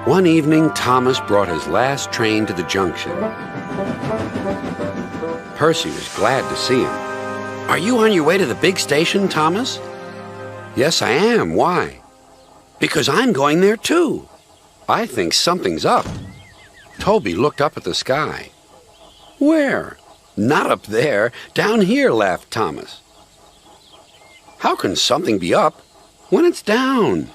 One evening, Thomas brought his last train to the junction. Percy was glad to see him. "Are you on your way to the big station, Thomas?" "Yes, I am. Why?" "Because I'm going there too. I think something's up." Toby looked up at the sky. "Where?" "Not up there. Down here," laughed Thomas. "How can something be up when it's down?"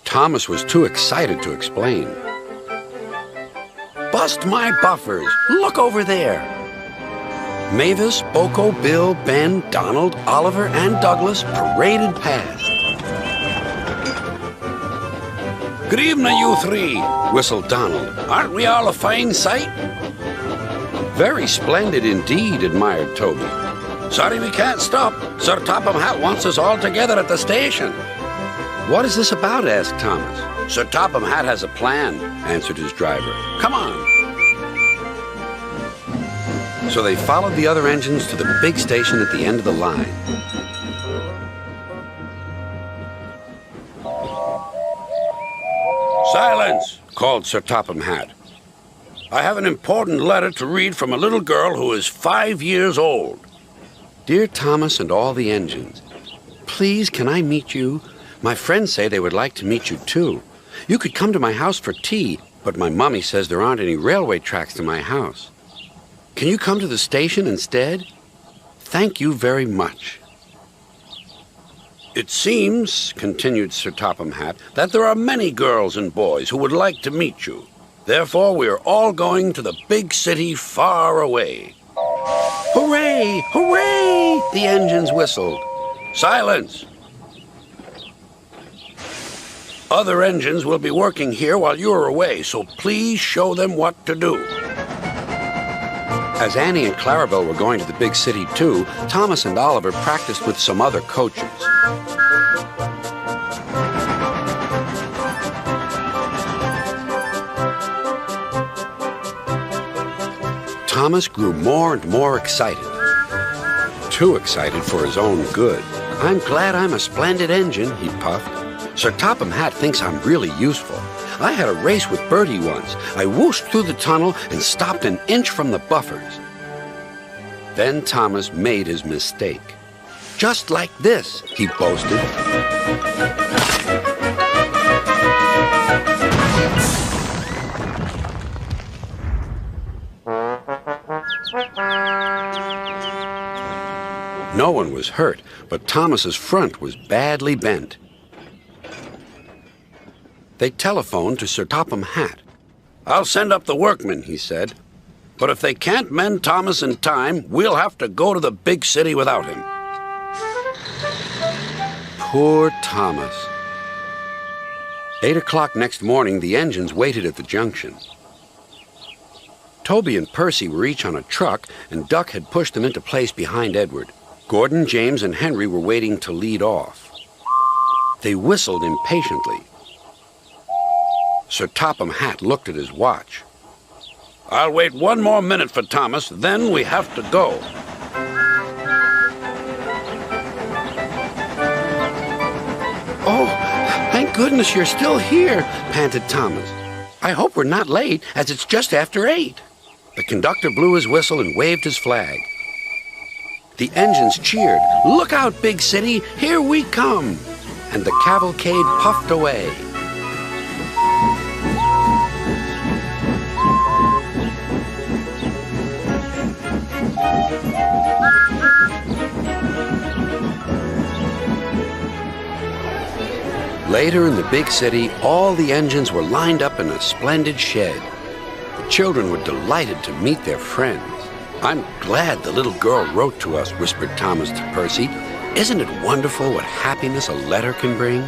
Thomas was too excited to explain. "Bust my buffers! Look over there!" Mavis, Boko, Bill, Ben, Donald, Oliver, and Douglas paraded past. "Good evening, you three," whistled Donald. "Aren't we all a fine sight?" "Very splendid indeed," admired Toby. "Sorry we can't stop. Sir Topham Hatt wants us all together at the station." "What is this about?" asked Thomas. "Sir Topham Hatt has a plan," answered his driver. "Come on." So they followed the other engines to the big station at the end of the line. "Silence!" called Sir Topham Hatt. "I have an important letter to read from a little girl who is 5 years old." "Dear Thomas and all the engines, please can I meet you? My friends say they would like to meet you too. You could come to my house for tea, but my mummy says there aren't any railway tracks to my house. Can you come to the station instead? Thank you very much." "It seems," continued Sir Topham Hatt, "that there are many girls and boys who would like to meet you. Therefore, we are all going to the big city far away." "Hooray! Hooray!" the engines whistled. "Silence! Other engines will be working here while you are away, so please show them what to do." As Annie and Clarabelle were going to the big city too, Thomas and Oliver practiced with some other coaches. Thomas grew more and more excited. Too excited for his own good. "I'm glad I'm a splendid engine," he puffed. "Sir Topham Hatt thinks I'm really useful. I had a race with Bertie once. I whooshed through the tunnel and stopped an inch from the buffers." Then Thomas made his mistake. "Just like this," he boasted. No one was hurt, but Thomas's front was badly bent. They telephoned to Sir Topham Hatt. "I'll send up the workmen," he said. "But if they can't mend Thomas in time, we'll have to go to the big city without him." Poor Thomas. 8 o'clock next morning, the engines waited at the junction. Toby and Percy were each on a truck, and Duck had pushed them into place behind Edward. Gordon, James, and Henry were waiting to lead off. They whistled impatiently. Sir Topham Hatt looked at his watch. "I'll wait 1 more minute for Thomas, then we have to go." "Oh, thank goodness you're still here," panted Thomas. "I hope we're not late, as it's just after 8. The conductor blew his whistle and waved his flag. The engines cheered. "Look out, big city, here we come!" And the cavalcade puffed away. Later in the big city, all the engines were lined up in a splendid shed. The children were delighted to meet their friends. "I'm glad the little girl wrote to us," whispered Thomas to Percy. "Isn't it wonderful what happiness a letter can bring?"